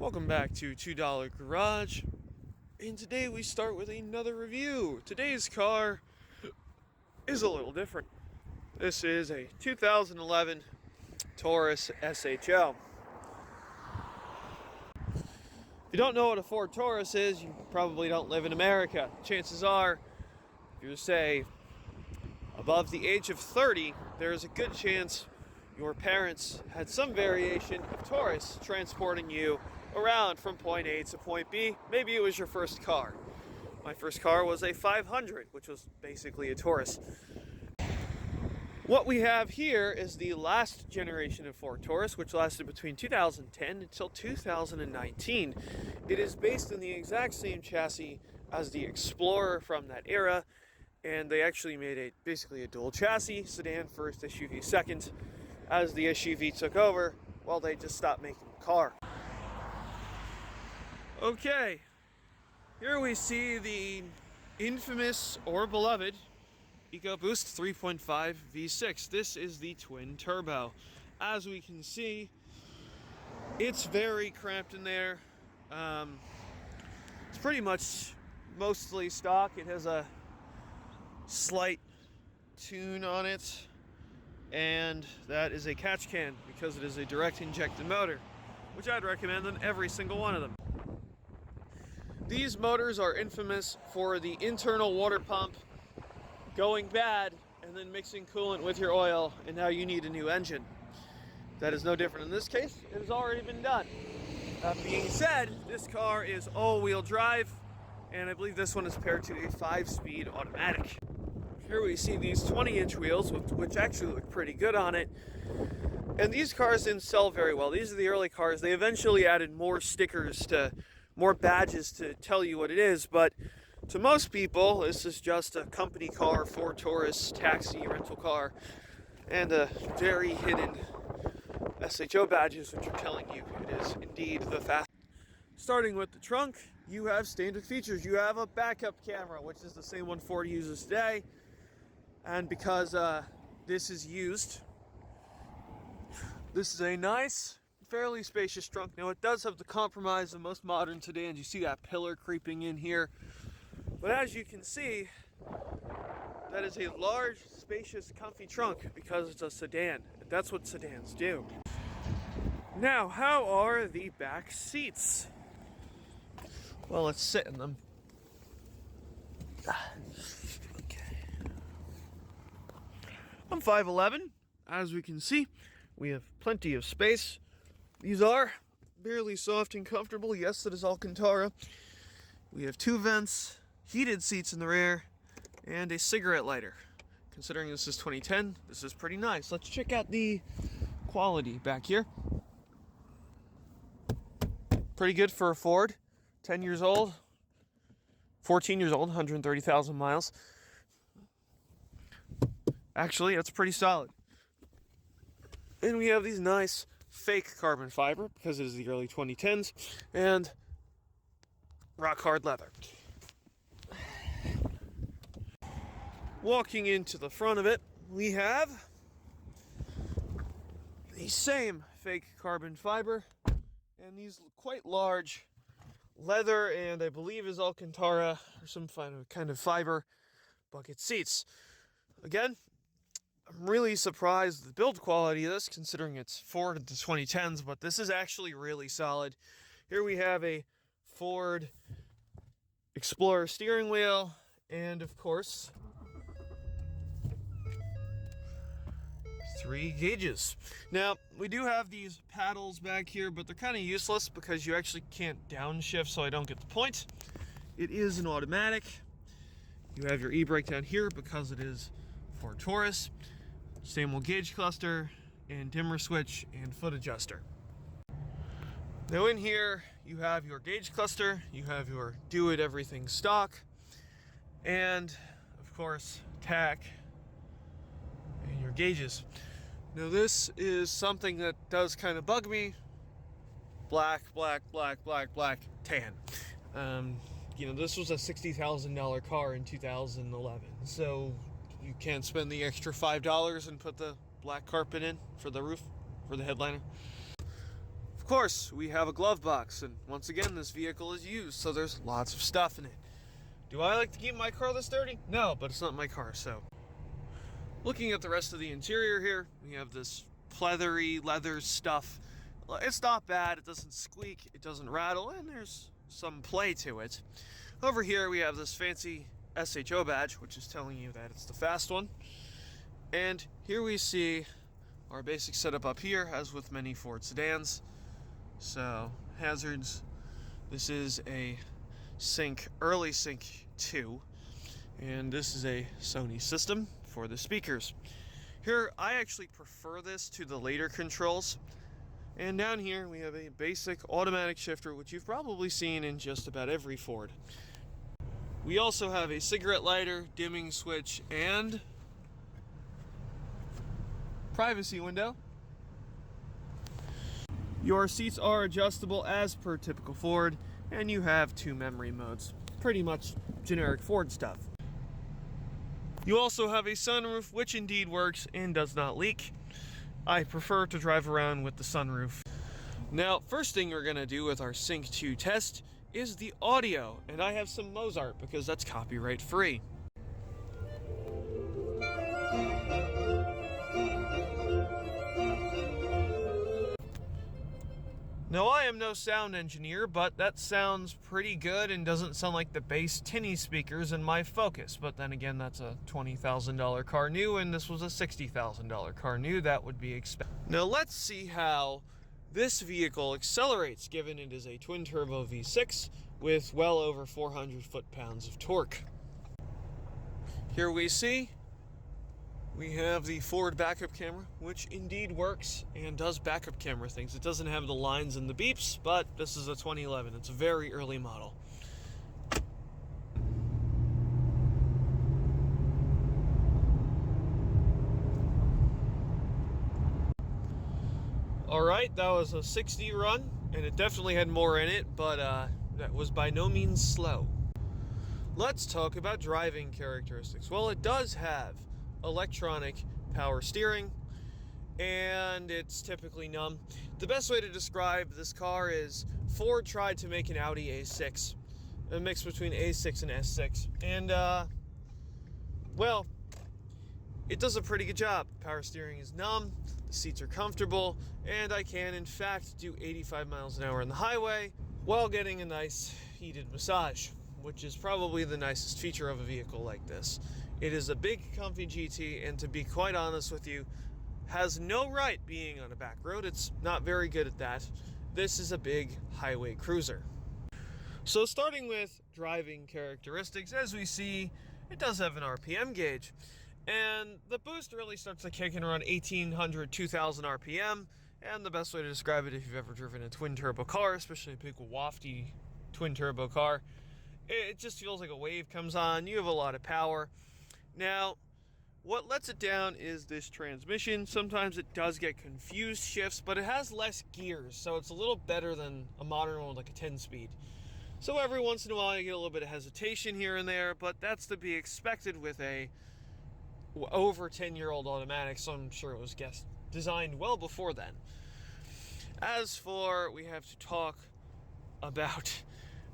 Welcome back to $2 Garage, and today we start with another review. Today's car is a little different. This is a 2011 Taurus SHO. If you don't know what a Ford Taurus is, you probably don't live in America. Chances are, if you're, say, above the age of 30, there's a good chance your parents had some variation of Taurus transporting you around from point A to point B. Maybe it was your first car. My first car was a 500, which was basically a Taurus. What we have here is the last generation of Ford Taurus, which lasted between 2010 until 2019. It is based on the exact same chassis as the Explorer from that era, and they actually made basically a dual chassis, sedan first, SUV second. As the SUV took over, well, they just stopped making the car. Okay, here we see the infamous or beloved EcoBoost 3.5 V6. This is the twin turbo. As we can see, it's very cramped in there. It's pretty much mostly stock. It has a slight tune on it, and that is a catch can because it is a direct injected motor, which I'd recommend on every single one of them. These motors are infamous for the internal water pump going bad and then mixing coolant with your oil, and now you need a new engine. That is no different in this case. It has already been done. That being said, this car is all-wheel drive, and I believe this one is paired to a 5-speed automatic. Here we see these 20-inch wheels, which actually look pretty good on it. And these cars didn't sell very well. These are the early cars. They eventually added more stickers, more badges to tell you what it is. But to most people, this is just a company car, Ford Taurus, taxi, rental car, and a very hidden SHO badges, which are telling you it is indeed the fastest. Starting with the trunk, you have standard features. You have a backup camera, which is the same one Ford uses today. And because this is used, this is a nice, fairly spacious trunk. Now, it does have the compromise of most modern sedans. You see that pillar creeping in here. But as you can see, that is a large, spacious, comfy trunk because it's a sedan. That's what sedans do. Now, how are the back seats? Well, let's sit in them. I'm 5'11", as we can see. We have plenty of space. These are barely soft and comfortable. Yes, it is Alcantara. We have 2 vents, heated seats in the rear, and a cigarette lighter. Considering this is 2010, this is pretty nice. Let's check out the quality back here. Pretty good for a Ford. 10 years old, 14 years old, 130,000 miles. Actually, that's pretty solid. And we have these nice fake carbon fiber because it is the early 2010s, and rock hard leather. Walking into the front of it, we have the same fake carbon fiber and these quite large leather, and I believe is Alcantara or some kind of fiber bucket seats. Again, I'm really surprised at the build quality of this, considering it's Ford in the 2010s, but this is actually really solid. Here we have a Ford Explorer steering wheel, and of course, 3 gauges. Now, we do have these paddles back here, but they're kind of useless because you actually can't downshift, so I don't get the point. It is an automatic. You have your e-brake down here because it is Ford Taurus. Same old gauge cluster and dimmer switch and foot adjuster. Now in here you have your gauge cluster, you have your do it everything stock, and of course tach and your gauges. Now this is something that does kind of bug me. Black, tan. This was a $60,000 car in 2011, so you can't spend the extra $5 and put the black carpet in for the roof, for the headliner. Of course, we have a glove box, and once again, this vehicle is used, so there's lots of stuff in it. Do I like to keep my car this dirty? No, but it's not my car, so. Looking at the rest of the interior here, we have this pleathery leather stuff. It's not bad, it doesn't squeak, it doesn't rattle, and there's some play to it. Over here we have this fancy SHO badge, which is telling you that it's the fast one. And here we see our basic setup up here, as with many Ford sedans. So, hazards. This is a early sync 2, and this is a Sony system for the speakers. Here, I actually prefer this to the later controls. And down here, we have a basic automatic shifter, which you've probably seen in just about every Ford. We also have a cigarette lighter, dimming switch, and privacy window. Your seats are adjustable as per typical Ford, and you have 2 memory modes. Pretty much generic Ford stuff. You also have a sunroof, which indeed works and does not leak. I prefer to drive around with the sunroof. Now, first thing we're gonna do with our Sync 2 test is the audio, and I have some Mozart because that's copyright free. Now, I am no sound engineer, but that sounds pretty good and doesn't sound like the bass tinny speakers in my Focus. But then again, that's a $20,000 car new, and this was a $60,000 car new. That would be expensive. Now, let's see how this vehicle accelerates, given it is a twin-turbo V6 with well over 400 foot-pounds of torque. Here we see we have the Ford backup camera, which indeed works and does backup camera things. It doesn't have the lines and the beeps, but this is a 2011. It's a very early model. Alright, that was a 60 run, and it definitely had more in it, but that was by no means slow. Let's talk about driving characteristics. Well, it does have electronic power steering, and it's typically numb. The best way to describe this car is Ford tried to make an Audi A6, a mix between A6 and S6, and well, it does a pretty good job. Power steering is numb, the seats are comfortable, and I can in fact do 85 miles an hour on the highway while getting a nice heated massage, which is probably the nicest feature of a vehicle like this. It is a big, comfy GT, and to be quite honest with you, has no right being on a back road. It's not very good at that. This is a big highway cruiser. So starting with driving characteristics, as we see, it does have an RPM gauge. And the boost really starts to kick in around 1800, 2000 RPM. And the best way to describe it, if you've ever driven a twin-turbo car, especially a big, wafty twin-turbo car, it just feels like a wave comes on. You have a lot of power. Now, what lets it down is this transmission. Sometimes it does get confused shifts, but it has less gears, so it's a little better than a modern one like a 10-speed. So every once in a while you get a little bit of hesitation here and there, but that's to be expected with a over 10-year-old automatic, so I'm sure it was designed well before then. As for, we have to talk about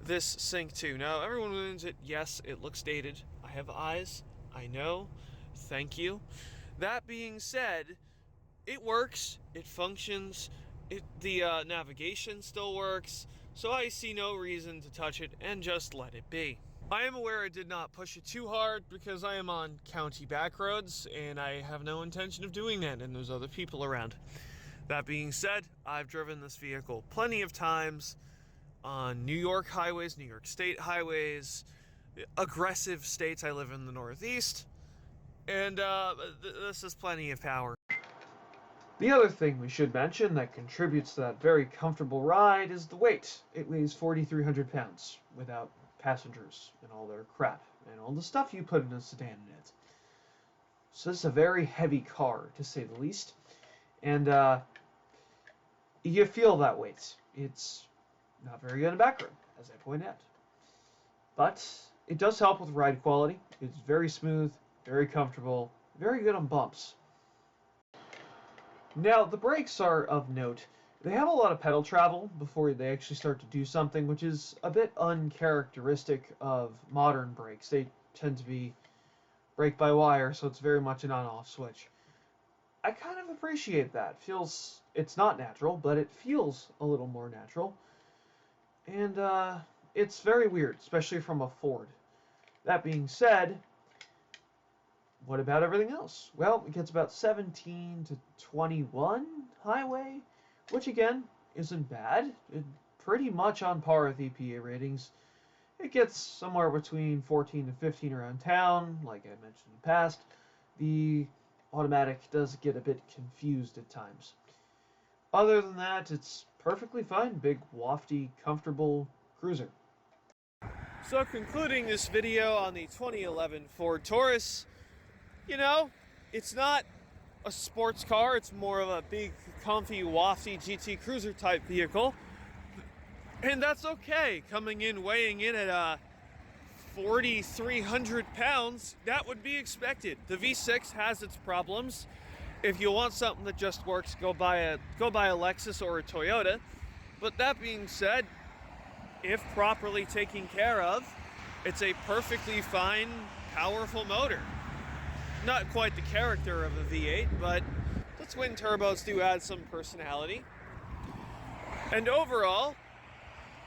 this Sync 2. Now, everyone wins it. Yes, it looks dated. I have eyes. I know. Thank you. That being said, it works. It functions. The navigation still works. So I see no reason to touch it and just let it be. I am aware I did not push it too hard because I am on county back roads and I have no intention of doing that, and there's other people around. That being said, I've driven this vehicle plenty of times on New York highways, New York State highways, aggressive states. I live in the Northeast, and this is plenty of power. The other thing we should mention that contributes to that very comfortable ride is the weight. It weighs 4,300 pounds without passengers and all their crap and all the stuff you put in a sedan in it. So this is a very heavy car, to say the least, and you feel that weight. It's not very good on a back road, as I point out, but it does help with ride quality. It's very smooth, very comfortable, very good on bumps. Now, the brakes are of note. They have a lot of pedal travel before they actually start to do something, which is a bit uncharacteristic of modern brakes. They tend to be brake-by-wire, so it's very much an on-off switch. I kind of appreciate that. It's not natural, but it feels a little more natural. And it's very weird, especially from a Ford. That being said, what about everything else? Well, it gets about 17 to 21 highway, which again isn't bad. Pretty much on par with EPA ratings. It gets somewhere between 14 to 15 around town, like I mentioned in the past. The automatic does get a bit confused at times. Other than that, it's perfectly fine. Big, wafty, comfortable cruiser. So concluding this video on the 2011 Ford Taurus, you know, it's not a sports car. It's more of a big, comfy, wafty GT cruiser type vehicle. And that's okay. Coming in, weighing in at 4,300 pounds, that would be expected. The V6 has its problems. If you want something that just works, go buy a Lexus or a Toyota. But that being said, if properly taken care of, it's a perfectly fine, powerful motor. Not quite the character of a V8, but the twin turbos do add some personality. And overall,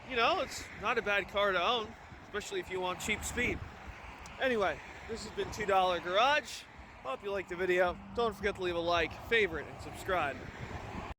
you know, it's not a bad car to own, especially if you want cheap speed. Anyway, this has been $2 Garage. Hope you liked the video. Don't forget to leave a like, favorite, and subscribe.